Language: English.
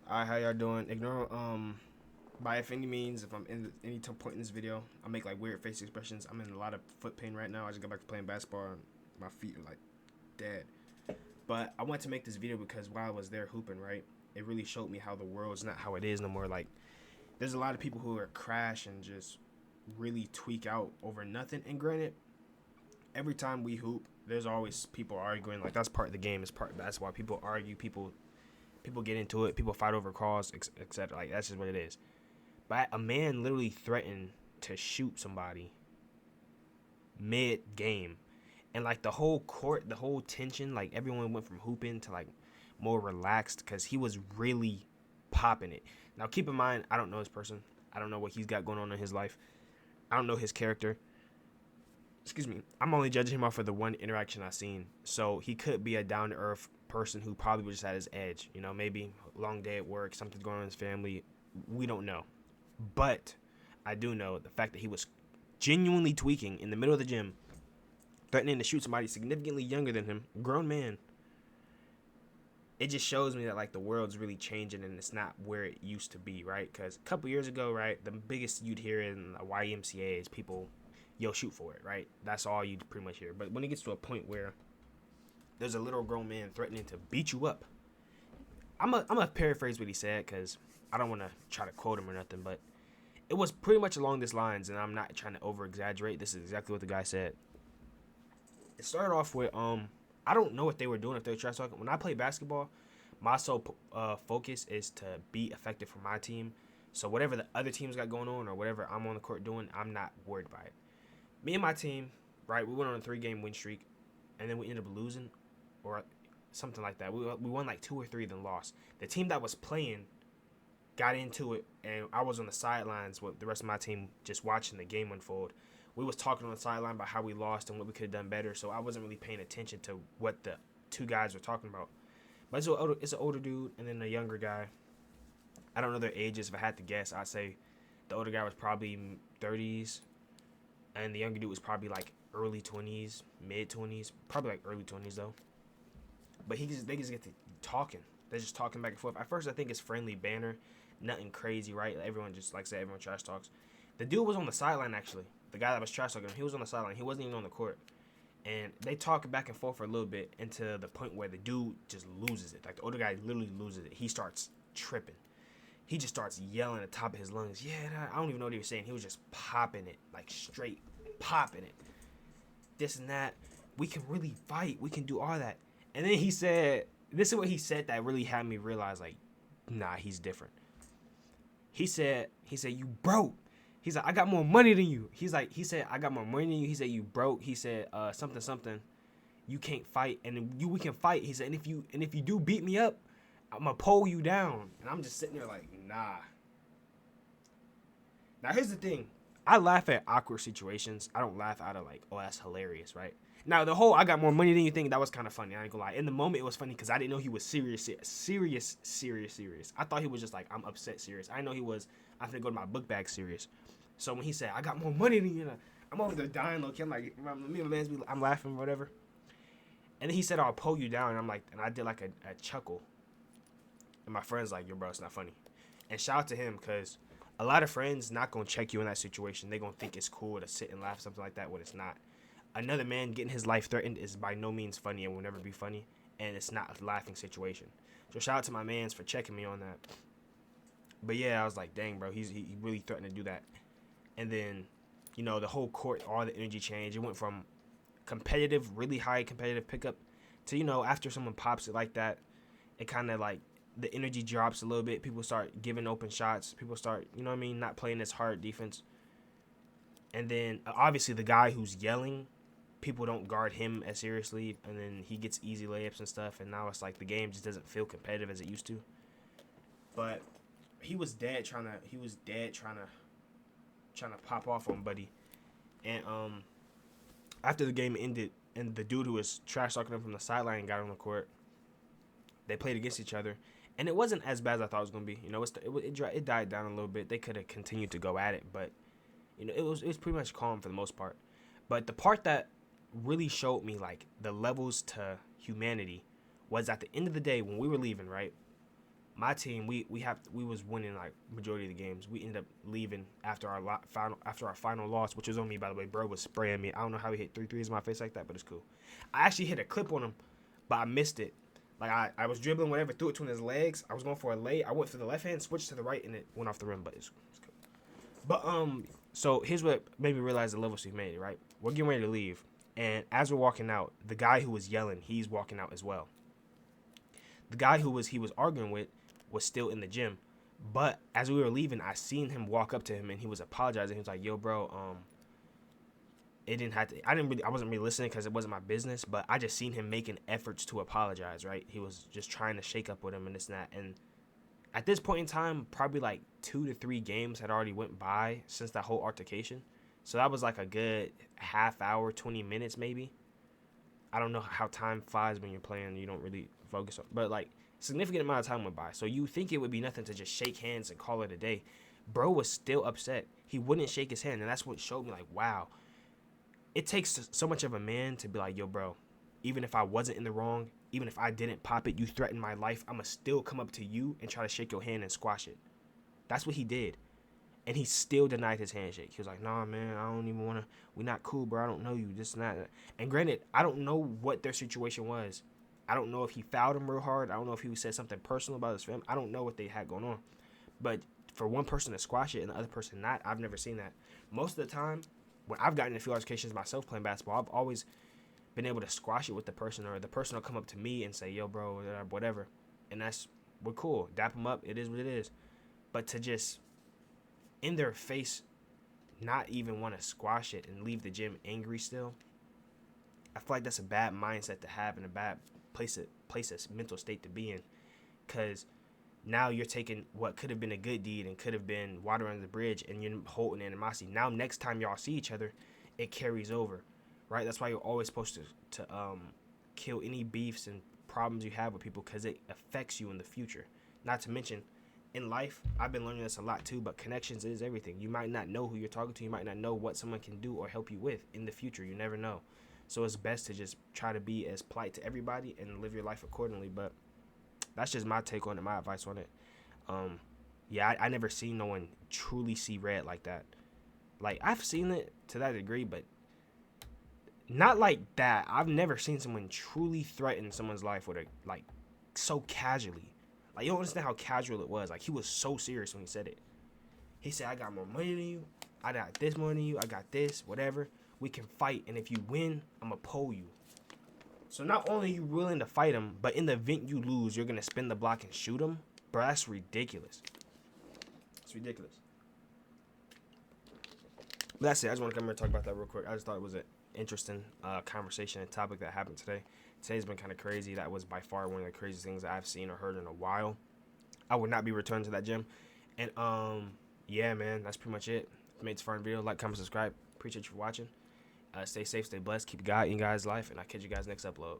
Alright, how y'all doing? Ignore by if any means if I'm in any point in this video, I make like weird face expressions. I'm in a lot of foot pain right now. I just got back to playing basketball and my feet are like dead. But I wanted to make this video because while I was there hooping, right, it really showed me how the world's not how it is no more. Like there's a lot of people who are crash and just really tweak out over nothing. And granted, every time we hoop, there's always people arguing. Like that's part of the game. It's part of basketball. People argue. People get into it. People fight over calls, etc. Like that's just what it is. But a man literally threatened to shoot somebody mid game, and like the whole court, the whole tension, like everyone went from hooping to like more relaxed because he was really popping it. Now keep in mind, I don't know this person. I don't know what he's got going on in his life. I don't know his character. Excuse me. I'm only judging him off of the one interaction I've seen. So he could be a down to earth person who probably was just at his edge. You know, maybe long day at work, something's going on in his family. We don't know. But I do know the fact that he was genuinely tweaking in the middle of the gym, threatening to shoot somebody significantly younger than him, grown man. It just shows me that like the world's really changing and it's not where it used to be, right? Because a couple years ago, right, the biggest you'd hear in the YMCA is people, yo, shoot for it, right? That's all you'd pretty much hear. But when it gets to a point where there's a little grown man threatening to beat you up, I'm a paraphrase what he said because I don't want to try to quote him or nothing, but it was pretty much along these lines, and I'm not trying to over exaggerate. This is exactly what the guy said. It started off with I don't know what they were doing if they were trash talking. When I play basketball, my sole focus is to be effective for my team. So whatever the other teams got going on or whatever I'm on the court doing, I'm not worried by it. Me and my team, right? We went on a 3-game win streak, and then we ended up losing, or something like that. We won like 2 or 3, then lost. The team that was playing got into it, and I was on the sidelines with the rest of my team just watching the game unfold. We was talking on the sideline about how we lost and what we could have done better, so I wasn't really paying attention to what the two guys were talking about. But it's an older dude and then a younger guy. I don't know their ages. If I had to guess, I'd say the older guy was probably 30s, and the younger dude was probably like early 20s, mid 20s, probably like early 20s though. But they just get to talking. They're just talking back and forth. At first, I think it's friendly banner, nothing crazy, right? Everyone just like I said, everyone trash talks. The dude was on the sideline actually. The guy that was trash talking, he was on the sideline. He wasn't even on the court. And they talk back and forth for a little bit into the point where the dude just loses it. Like the older guy literally loses it. He starts tripping. He just starts yelling at the top of his lungs. Yeah, I don't even know what he was saying. He was just popping it, like straight popping it. This and that. We can really fight. We can do all that. And then he said, this is what he said that really had me realize, like, nah, he's different. He said, you broke. He's like, I got more money than you. He said, I got more money than you. He said, you broke. He said, something. You can't fight, and we can fight. He said, and if you do beat me up, I'm gonna pull you down. And I'm just sitting there like, nah. Now here's the thing. I laugh at awkward situations. I don't laugh out of like, oh, that's hilarious, right? Now the whole I got more money than you thing, that was kind of funny. I ain't gonna lie. In the moment, it was funny because I didn't know he was serious. I thought he was just like, I'm upset serious. I know he was, I finna go to my book bag serious. So when he said, I got more money than you, I'm over there dying low key. I'm like, me and my man's, I'm laughing or whatever. And then he said, I'll pull you down. And I'm like, and I did like a chuckle. And my friend's like, yo, bro, it's not funny. And shout out to him because a lot of friends not gonna check you in that situation. They gonna think it's cool to sit and laugh something like that when it's not. Another man getting his life threatened is by no means funny and will never be funny, and it's not a laughing situation. So shout out to my mans for checking me on that. But yeah, I was like, dang, bro, he really threatened to do that. And then, you know, the whole court, all the energy changed. It went from competitive, really high competitive pickup to, you know, after someone pops it like that, it kind of like the energy drops a little bit. People start giving open shots. People start, you know what I mean, not playing this hard defense. And then obviously the guy who's yelling, people don't guard him as seriously, and then he gets easy layups and stuff. And now it's like the game just doesn't feel competitive as it used to. But he was dead trying to pop off on Buddy. And after the game ended, and the dude who was trash talking him from the sideline got on the court, they played against each other, and it wasn't as bad as I thought it was gonna be. You know, it died down a little bit. They could have continued to go at it, but you know, it was pretty much calm for the most part. But the part that really showed me like the levels to humanity was at the end of the day when we were leaving, right? My team, we was winning like majority of the games. We ended up leaving after our final loss, which was on me, by the way. Bro was spraying me. I don't know how he hit 3 threes in my face like that, but it's cool. I actually hit a clip on him, but I missed it. Like I was dribbling, whatever, threw it between his legs. I was going for a lay. I went for the left hand, switched to the right, and it went off the rim. But it's cool. But so here's what made me realize the levels we made. Right, we're getting ready to leave, and as we're walking out, the guy who was yelling, he's walking out as well. The guy he was arguing with was still in the gym, but as we were leaving, I seen him walk up to him, and he was apologizing. He was like, "Yo, bro, it didn't have to. I wasn't really listening because it wasn't my business, but I just seen him making efforts to apologize. Right? He was just trying to shake up with him and this and that. And at this point in time, probably like 2 to 3 games had already went by since that whole altercation. So that was like a good half hour, 20 minutes maybe. I don't know how time flies when you're playing. You don't really focus on, but like significant amount of time went by. So you think it would be nothing to just shake hands and call it a day. Bro was still upset. He wouldn't shake his hand, and that's what showed me like, wow. It takes so much of a man to be like, yo, bro, even if I wasn't in the wrong, even if I didn't pop it, you threatened my life, I'm going to still come up to you and try to shake your hand and squash it. That's what he did. And he still denied his handshake. He was like, nah, man, I don't even want to. We not cool, bro. I don't know you. This and that. And granted, I don't know what their situation was. I don't know if he fouled him real hard. I don't know if he said something personal about his family. I don't know what they had going on. But for one person to squash it and the other person not, I've never seen that. Most of the time, when I've gotten into a few altercations myself playing basketball, I've always been able to squash it with the person, or the person will come up to me and say, yo, bro, whatever. And we're cool. Dap them up. It is what it is. But to just, in their face, not even want to squash it and leave the gym angry still, I feel like that's a bad mindset to have and a bad place, mental state to be in. Because now you're taking what could have been a good deed and could have been water under the bridge, and you're holding animosity. Now, next time y'all see each other, it carries over, right? That's why you're always supposed to kill any beefs and problems you have with people, because it affects you in the future. Not to mention, in life, I've been learning this a lot too, but connections is everything. You might not know who you're talking to. You might not know what someone can do or help you with in the future. You never know. So it's best to just try to be as polite to everybody and live your life accordingly. But that's just my take on it, my advice on it. I never seen no one truly see red like that. Like, I've seen it to that degree, but not like that. I've never seen someone truly threaten someone's life with so casually. Like, you don't understand how casual it was. Like, he was so serious when he said it. He said, I got more money than you. I got this money than you. I got this, whatever. We can fight, and if you win, I'm going to pull you. So not only are you willing to fight him, but in the event you lose, you're going to spin the block and shoot him? Bro, that's ridiculous. It's ridiculous. But that's it. I just want to come here and talk about that real quick. I just thought it was an interesting conversation and topic that happened today. Today's been kind of crazy. That was by far one of the craziest things that I've seen or heard in a while. I would not be returning to that gym. And, yeah, man, that's pretty much it. If you made this far in the video, like, comment, subscribe. Appreciate you for watching. Stay safe, stay blessed. Keep God in your guys' life. And I'll catch you guys next upload.